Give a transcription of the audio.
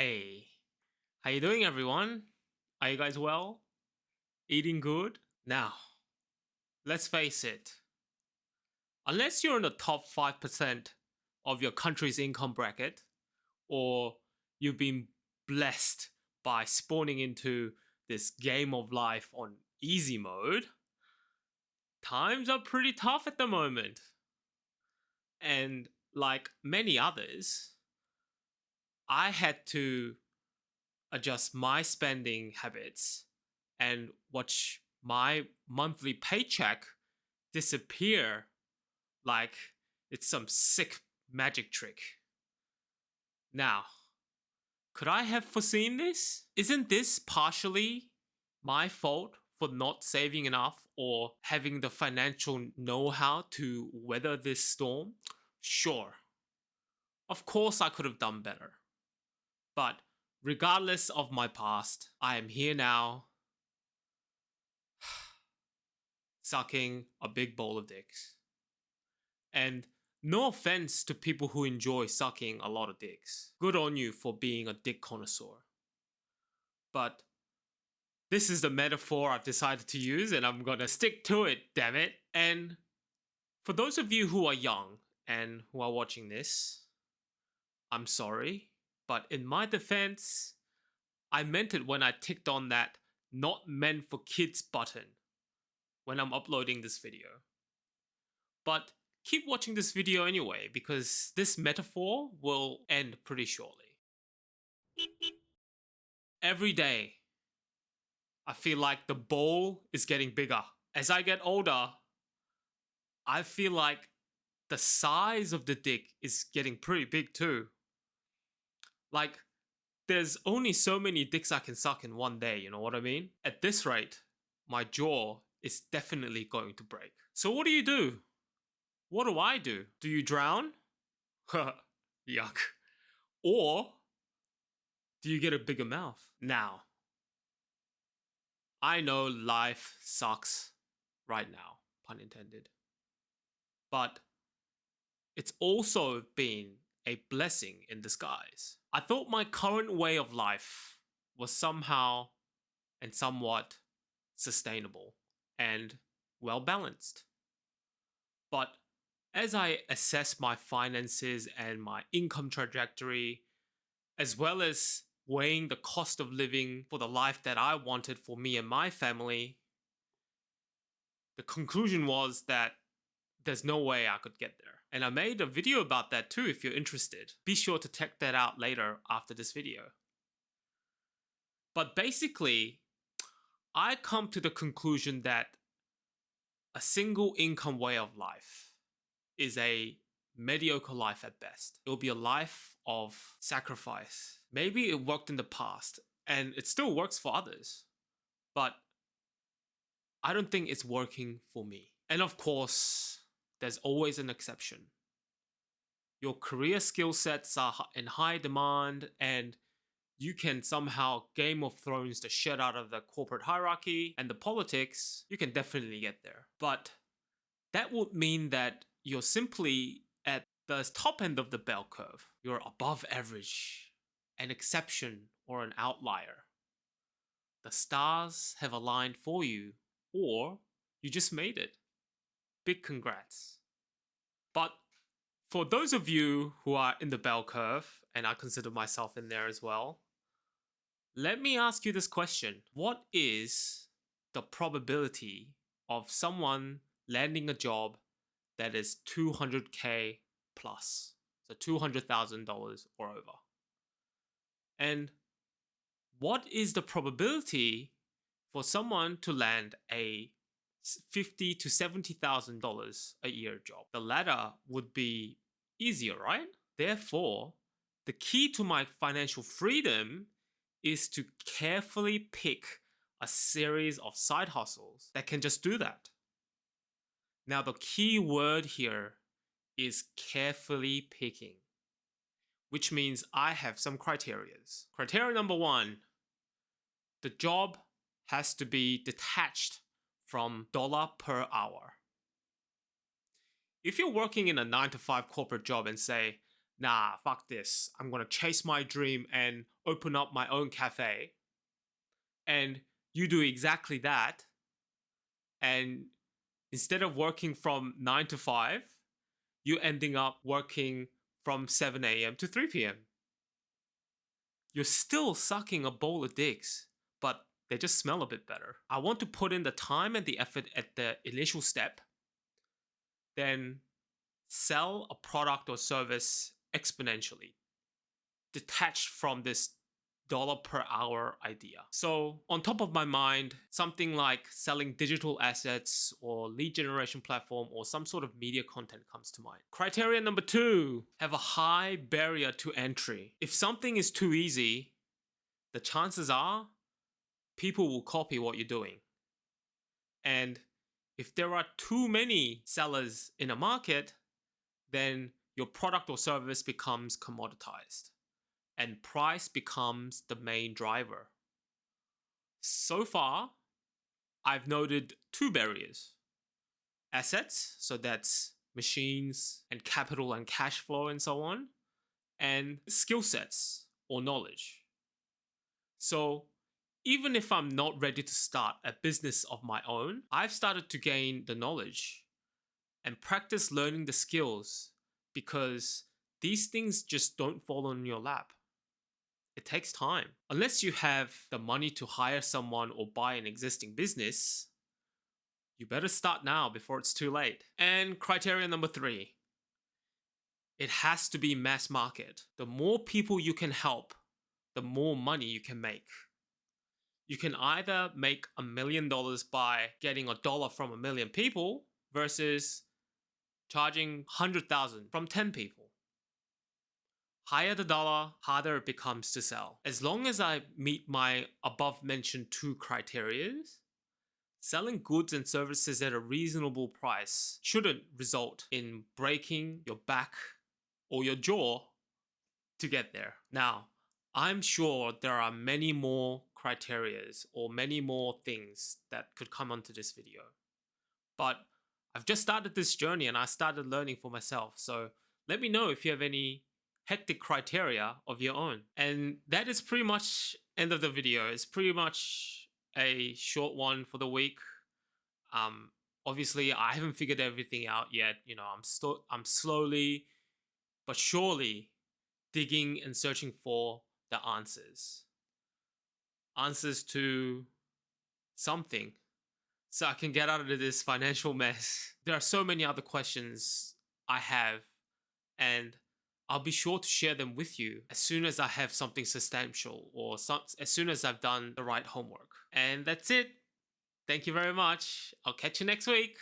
Hey, how you doing everyone? Are you guys well? Eating good? Now, let's face it. Unless you're in the top 5% of your country's income bracket, or you've been blessed by spawning into this game of life on easy mode, times are pretty tough at the moment. And like many others, I had to adjust my spending habits and watch my monthly paycheck disappear like it's some sick magic trick. Now, could I have foreseen this? Isn't this partially my fault for not saving enough or having the financial know how to weather this storm? Sure. Of course, I could have done better. But regardless of my past, I am here now sucking a big bowl of dicks. And no offense to people who enjoy sucking a lot of dicks. Good on you for being a dick connoisseur. But this is the metaphor I've decided to use and I'm gonna stick to it, damn it. And for those of you who are young and who are watching this, I'm sorry. But in my defense, I meant it when I ticked on that not meant for kids button when I'm uploading this video. But keep watching this video anyway, because this metaphor will end pretty shortly. Every day, I feel like the bowl is getting bigger. As I get older, I feel like the size of the dick is getting pretty big too. Like, there's only so many dicks I can suck in one day, you know what I mean? At this rate, my jaw is definitely going to break. So what do? What do I do? Do you drown? Yuck. Or do you get a bigger mouth? Now, I know life sucks right now, pun intended. But it's also been a blessing in disguise. I thought my current way of life was somehow and somewhat sustainable and well balanced. But as I assess my finances and my income trajectory, as well as weighing the cost of living for the life that I wanted for me and my family, the conclusion was that there's no way I could get there. And I made a video about that too if you're interested. Be sure to check that out later after this video. But basically, I come to the conclusion that a single income way of life is a mediocre life at best. It will be a life of sacrifice. Maybe it worked in the past and it still works for others, but I don't think it's working for me. And of course, there's always an exception. Your career skill sets are in high demand and you can somehow Game of Thrones the shit out of the corporate hierarchy and the politics, you can definitely get there. But that would mean that you're simply at the top end of the bell curve. You're above average, an exception or an outlier. The stars have aligned for you, or you just made it. Big congrats. But for those of you who are in the bell curve, and I consider myself in there as well, let me ask you this question. What is the probability of someone landing a job that is 200K plus? So $200,000 or over. And what is the probability for someone to land a $50,000 to $70,000 a year job? The latter would be easier, right? Therefore, the key to my financial freedom is to carefully pick a series of side hustles that can just do that. Now, the key word here is carefully picking, which means I have some criterias. Criteria number one, the job has to be detached from dollar per hour. If you're working in a 9 to 5 corporate job and say nah, fuck this. I'm gonna chase my dream and open up my own cafe. And you do exactly that. And instead of working from 9 to 5, you're ending up working from 7 a.m. to 3 p.m. You're still sucking a bowl of dicks, but they just smell a bit better. I want to put in the time and the effort at the initial step, then sell a product or service exponentially, detached from this dollar per hour idea. So, on top of my mind, something like selling digital assets or lead generation platform or some sort of media content comes to mind. Criteria number 2, have a high barrier to entry. If something is too easy, the chances are people will copy what you're doing. And if there are too many sellers in a market, then your product or service becomes commoditized and price becomes the main driver. So far, I've noted 2 barriers: assets, so that's machines and capital and cash flow and so on, and skill sets or knowledge. So, even if I'm not ready to start a business of my own, I've started to gain the knowledge and practice learning the skills, because these things just don't fall on your lap. It takes time. Unless you have the money to hire someone or buy an existing business, you better start now before it's too late. And criteria number 3, it has to be mass market. The more people you can help, the more money you can make. You can either make $1 million by getting $1 from 1 million people versus charging 100,000 from 10 people. Higher the dollar, harder it becomes to sell. As long as I meet my above mentioned 2 criteria, selling goods and services at a reasonable price shouldn't result in breaking your back or your jaw to get there. Now, I'm sure there are many more criteria or many more things that could come onto this video. But I've just started this journey and I started learning for myself. So let me know if you have any hectic criteria of your own. And that is pretty much end of the video. It's pretty much a short one for the week. Obviously I haven't figured everything out yet. You know, I'm slowly but surely digging and searching for the answers to something, so I can get out of this financial mess. There are so many other questions I have, and I'll be sure to share them with you as soon as I have something substantial or as soon as I've done the right homework. And that's it. Thank you very much. I'll catch you next week.